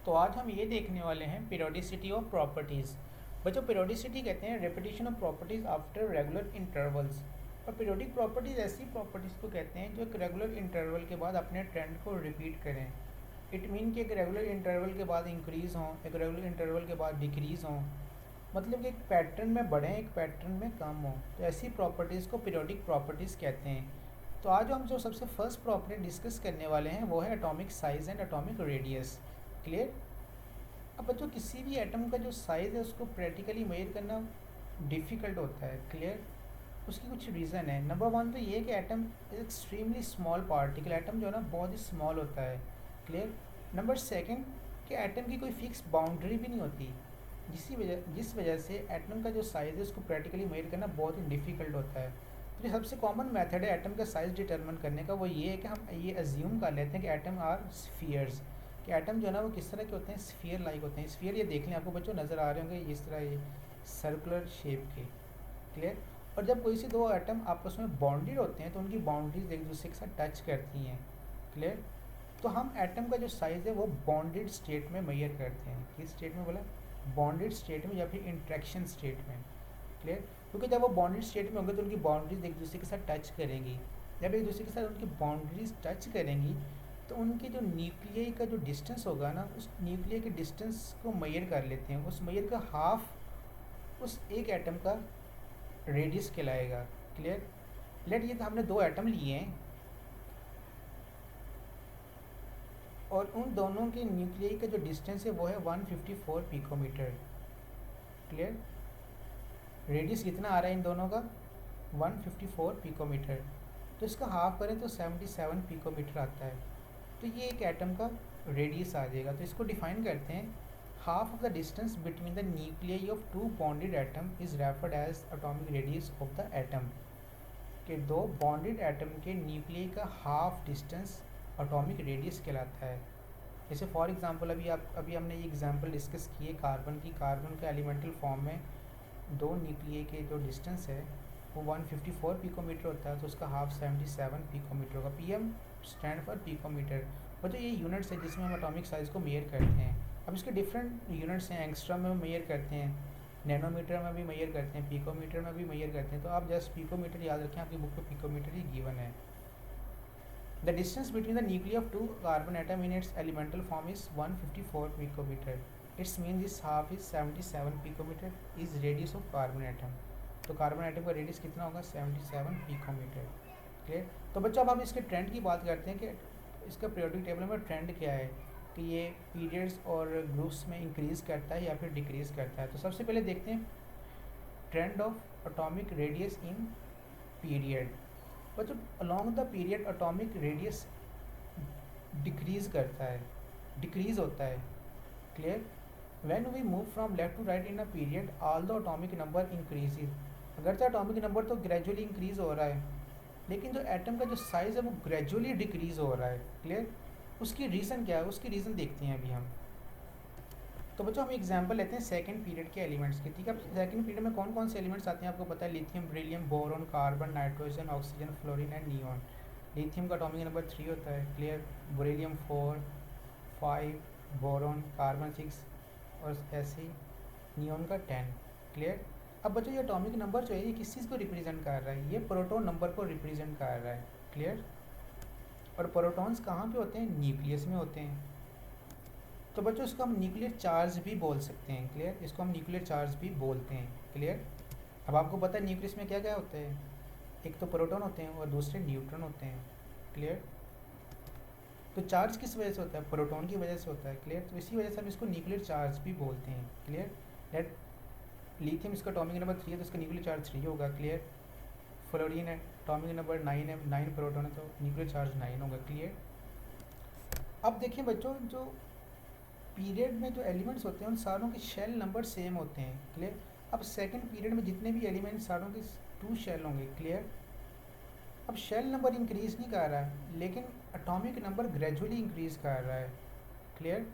तो आज हम ये देखने वाले हैं पीरियोडिसिटी ऑफ प्रॉपर्टीज़। बच्चों, पीरियोडिसिटी कहते हैं repetition of properties after regular intervals. और पीरियोडिक प्रॉपर्टीज़ ऐसी प्रॉपर्टीज़ को कहते हैं जो एक रेगुलर इंटरवल के बाद अपने ट्रेंड को रिपीट करें। इट मीन कि एक रेगुलर इंटरवल के बाद इंक्रीज़ हों, एक रेगुलर इंटरवल के बाद डिक्रीज़ हों, मतलब कि एक पैटर्न में बढ़ें, एक पैटर्न में कम हो। तो ऐसी प्रॉपर्टीज़ को पीरियोडिक प्रॉपर्टीज़ कहते हैं। तो आज हम जो सबसे फर्स्ट प्रॉपर्टी डिस्कस करने वाले हैं वो है atomic size and atomic radius. Clear. अब बच्चों, किसी भी एटम का जो साइज़ है उसको प्रैक्टिकली मेजर करना डिफ़िकल्ट होता है। क्लियर। उसकी कुछ रीज़न है। नंबर वन तो ये है कि atom extremely small particle, atom जो है ना बहुत ही स्मॉल होता है। क्लियर। नंबर सेकंड कि एटम की कोई फिक्स बाउंड्री भी नहीं होती, जिस वजह से एटम का जो साइज़ है उसको प्रैक्टिकली मेजर करना बहुत ही डिफ़िकल्ट होता है। तो जो सबसे कॉमन मेथड है एटम का साइज़ डिटरमिन करने का वो ये है कि हम ये अज्यूम कर लेते हैं कि एटम आर स्फीयर्स, कि एटम जो है ना वो किस तरह के होते हैं, स्फीयर लाइक होते हैं। स्फीयर ये देख लें, आपको बच्चों नज़र आ रहे होंगे इस तरह, ये सर्कुलर शेप के। क्लियर। और जब कोई से दो एटम आपस में बॉन्डेड होते हैं तो उनकी बाउंड्रीज एक दूसरे के साथ टच करती हैं। क्लियर। तो हम एटम का जो साइज़ है वो बॉन्डेड स्टेट में मेजर करते हैं। किस स्टेट में बोला? बॉन्डेड स्टेट में या फिर इंट्रैक्शन स्टेट में। क्लियर। क्योंकि जब वो बॉन्डेड स्टेट में होंगे तो उनकी बाउंड्रीज एक दूसरे के साथ टच करेंगी। जब एक दूसरे के साथ उनकी बाउंड्रीज टच करेंगी तो उनके जो न्यूक्लियाई का जो डिस्टेंस होगा ना, उस न्यूक्लियाई के डिस्टेंस को मेजर कर लेते हैं। उस मेजर का हाफ उस एक एटम का रेडियस कहलाएगा। क्लियर। लेट ये तो हमने दो एटम लिए हैं और उन दोनों के न्यूक्लियाई का जो डिस्टेंस है वो है 154 पिकोमीटर। क्लियर। रेडियस कितना आ रहा है इन दोनों का? 154 पिकोमीटर। तो इसका हाफ करें तो 77 पिकोमीटर आता है। तो ये एक एटम का रेडियस आ जाएगा। तो इसको डिफाइन करते हैं, half of the distance between the nuclei of two bonded atom is referred as atomic radius of the atom. के दो बॉन्डेड एटम के न्यूक्लियाई का हाफ डिस्टेंस एटॉमिक रेडियस कहलाता है। जैसे फॉर एग्जांपल अभी हमने ये एग्जांपल डिस्कस किए कार्बन की। कार्बन के एलिमेंटल फॉर्म में दो न्यूक्लियाई के जो डिस्टेंस है वो 154 पिकोमीटर होता है, तो उसका हाफ 77 पिकोमीटर होगा। PM stand for picometre. और तो ये यूनिट्स है जिसमें हम एटॉमिक साइज़ को मेजर करते हैं। अब इसके डिफरेंट यूनिट्स हैं। एंगस्ट्रॉम में मेजर करते हैं, नैनोमीटर में भी मेजर करते हैं, पिकोमीटर में भी मेजर करते हैं। तो आप जस्ट पिकोमीटर याद रखें, आपकी बुक में पिकोमीटर ही गिवन है। The distance between the nuclear of two carbon atom in its elemental form is 154 picometre. Its mean this half is 77 picometre is radius of carbon atom. तो carbon atom का radius कितना होगा? 77 picometre. Clear. तो बच्चों अब हम इसके trend की बात करते हैं कि इसका पीरियोडिक टेबल में ट्रेंड क्या है, कि ये पीरियड्स और ग्रुप्स में इंक्रीज़ करता है या फिर डिक्रीज़ करता है। तो सबसे पहले देखते हैं trend of atomic radius in period. बच्चों, along the period atomic radius decrease करता है, डिक्रीज़ होता है। Clear. When we move from left to right in a period all the atomic number increases. अगरचे एटॉमिक नंबर तो gradually increase हो रहा है, लेकिन जो एटम का जो साइज़ है वो ग्रेजुअली डिक्रीज़ हो रहा है। क्लियर। उसकी रीज़न क्या है? उसकी रीज़न देखते हैं अभी हम। तो बच्चों हम एग्जांपल लेते हैं सेकंड पीरियड के एलिमेंट्स की। ठीक है। सेकंड पीरियड में कौन कौन से एलिमेंट्स आते हैं आपको पता है? Lithium, beryllium, boron, carbon, nitrogen, oxygen, fluorine and neon. Lithium का एटॉमिक नंबर 3 होता है। क्लियर। बेरिलियम 4, 5, बोरॉन, कार्बन 6 और ऐसे ही नियॉन का 10। क्लियर। अब बच्चों ये एटॉमिक नंबर जो है ये किस चीज़ को रिप्रेजेंट कर रहा है? ये प्रोटॉन नंबर को रिप्रेजेंट कर रहा है। क्लियर। और प्रोटॉन्स कहाँ पे होते हैं? न्यूक्लियस में होते हैं। तो बच्चों इसको हम न्यूक्लियर चार्ज भी बोल सकते हैं। क्लियर। इसको हम न्यूक्लियर चार्ज भी बोलते हैं। क्लियर। अब आपको पता है न्यूक्लियस में क्या क्या होता है? एक तो प्रोटॉन होते हैं और दूसरे न्यूट्रॉन होते हैं। क्लियर। तो चार्ज किस वजह से होता है? प्रोटॉन की वजह से होता है। क्लियर। तो इसी वजह से हम इसको न्यूक्लियर चार्ज भी बोलते हैं। क्लियर। लेट लिथियम इसका एटॉमिक नंबर 3 है तो इसका न्यूक्लियर चार्ज 3 होगा। क्लियर। फ्लोरीन है एटॉमिक नंबर 9 है, 9 प्रोटॉन है तो न्यूक्लियर चार्ज 9 होगा। क्लियर। अब देखिए बच्चों, जो पीरियड में जो एलिमेंट्स होते हैं उन सारों के शेल नंबर सेम होते हैं। क्लियर। अब सेकंड पीरियड में जितने भी एलिमेंट्स सारों के 2 शेल होंगे। क्लियर। अब शेल नंबर इंक्रीज नहीं कर रहा है, लेकिन एटॉमिक नंबर ग्रेजुअली इंक्रीज कर रहा है। क्लियर।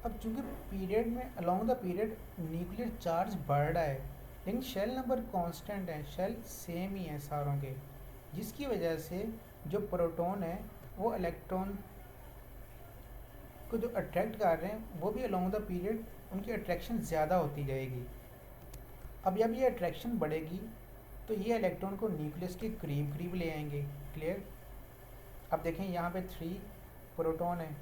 अब चूंकि पीरियड में along the period nuclear charge बढ़ रहा है, लेकिन शेल नंबर कांस्टेंट है, शेल सेम ही है सारों के, जिसकी वजह से जो प्रोटॉन है वो इलेक्ट्रॉन को जो अट्रैक्ट कर रहे हैं वो भी अलोंग द पीरियड उनकी अट्रैक्शन ज़्यादा होती जाएगी। अब जब ये अट्रैक्शन बढ़ेगी तो ये इलेक्ट्रॉन को न्यूक्लियस के करीब करीब ले आएंगे। क्लियर। अब देखें यहाँ पे 3 प्रोटॉन है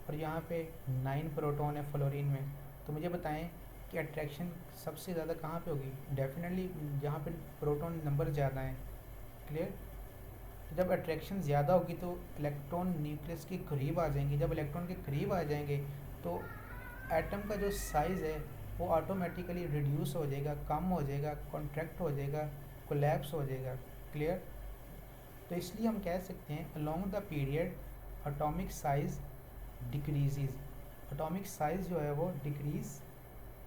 और यहाँ पे 9 प्रोटॉन है फ्लोरीन में, तो मुझे बताएं कि अट्रैक्शन सबसे ज़्यादा कहाँ पे होगी? डेफिनेटली जहाँ पे प्रोटॉन नंबर ज़्यादा है। क्लियर। तो जब अट्रैक्शन ज़्यादा होगी तो इलेक्ट्रॉन न्यूक्लियस के करीब आ जाएंगे। जब इलेक्ट्रॉन के करीब आ जाएंगे तो एटम का जो साइज़ है वो ऑटोमेटिकली रिड्यूस हो जाएगा, कम हो जाएगा, कॉन्ट्रैक्ट हो जाएगा, कोलैप्स हो जाएगा। क्लियर। तो इसलिए हम कह सकते हैं along the period atomic size decreases, atomic size जो है वो डिक्रीज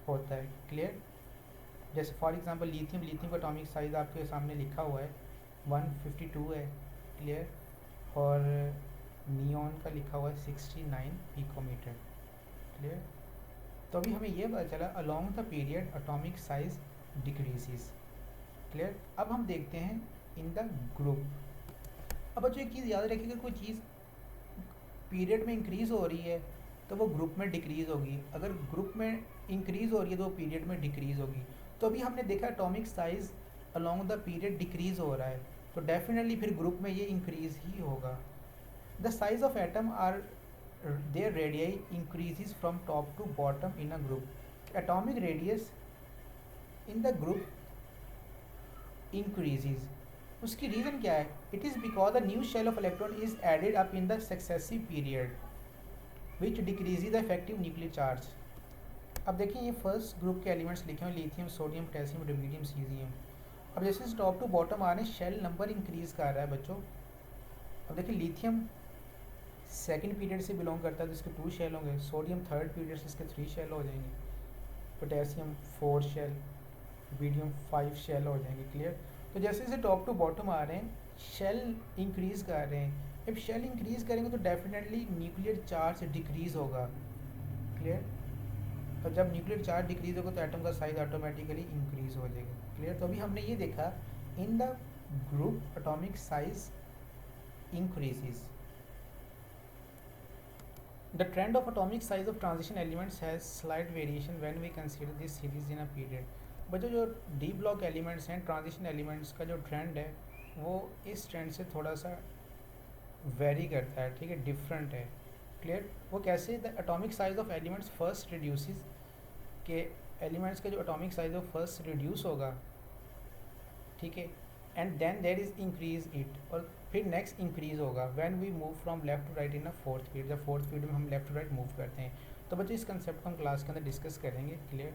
होता है। क्लियर। जैसे फॉर एग्जांपल लिथियम, लिथियम का एटॉमिक साइज आपके सामने लिखा हुआ है 152 है। क्लियर। और नियॉन का लिखा हुआ है 69 पिकोमीटर। क्लियर। तो अभी हमें ये पता चला along the period atomic size decreases. Clear. अब हम देखते हैं इन द ग्रुप। अब बच्चों एक चीज़ याद रखिएगा, कोई चीज़ पीरियड में इंक्रीज़ हो रही है तो वो ग्रुप में डिक्रीज़ होगी, अगर ग्रुप में इंक्रीज़ हो रही है तो वो पीरियड में डिक्रीज़ होगी। तो अभी हमने देखा atomic size along the period decrease हो रहा है, तो डेफिनेटली फिर ग्रुप में ये इंक्रीज़ ही होगा। The size of atom are there radii increases from top to bottom in a group. Atomic radius in the group increases. उसकी रीज़न क्या है? It is because the new shell of electron is added up in the successive period which decreases the effective nuclear charge. अब देखिए ये first group के elements लिखे हुए lithium, sodium, potassium, rubidium, caesium. अब जैसे टॉप टू बॉटम आ रहे हैं शेल नंबर इंक्रीज कर रहा है बच्चों। अब देखिए लिथियम सेकंड पीरियड से बिलोंग करता है तो इसके 2 शेल होंगे, सोडियम थर्ड पीरियड से इसके 3 शेल हो जाएंगे, पोटेशियम 4 शेल, रुबिडियम 5 शेल हो जाएंगे। क्लियर। तो जैसे जैसे टॉप टू बॉटम आ रहे हैं शेल इंक्रीज कर रहे हैं, जब शेल इंक्रीज करेंगे तो डेफिनेटली न्यूक्लियर चार्ज डिक्रीज होगा। क्लियर। तो जब न्यूक्लियर चार्ज डिक्रीज होगा तो एटम का साइज ऑटोमेटिकली इंक्रीज हो जाएगा। क्लियर। तो अभी हमने ये देखा इन the group atomic size increases. The trend of atomic size of transition elements has slight variation when we consider this series in a period. बच्चों जो डी ब्लॉक एलिमेंट्स हैं, ट्रांजिशन एलिमेंट्स का जो ट्रेंड है वो इस ट्रेंड से थोड़ा सा वेरी करता है। ठीक है, डिफरेंट है। क्लियर। वो कैसे? The atomic size of elements first reduces, के एलिमेंट्स का जो एटॉमिक साइज है फर्स्ट रिड्यूस होगा। ठीक है। And then there is increase it, और फिर नेक्स्ट इंक्रीज होगा when we move from left to right in a fourth period. जब फोर्थ पीरियड में हम लेफ्ट टू राइट मूव करते हैं। तो बच्चों इस कंसेप्ट को हम क्लास के अंदर डिस्कस करेंगे। क्लियर।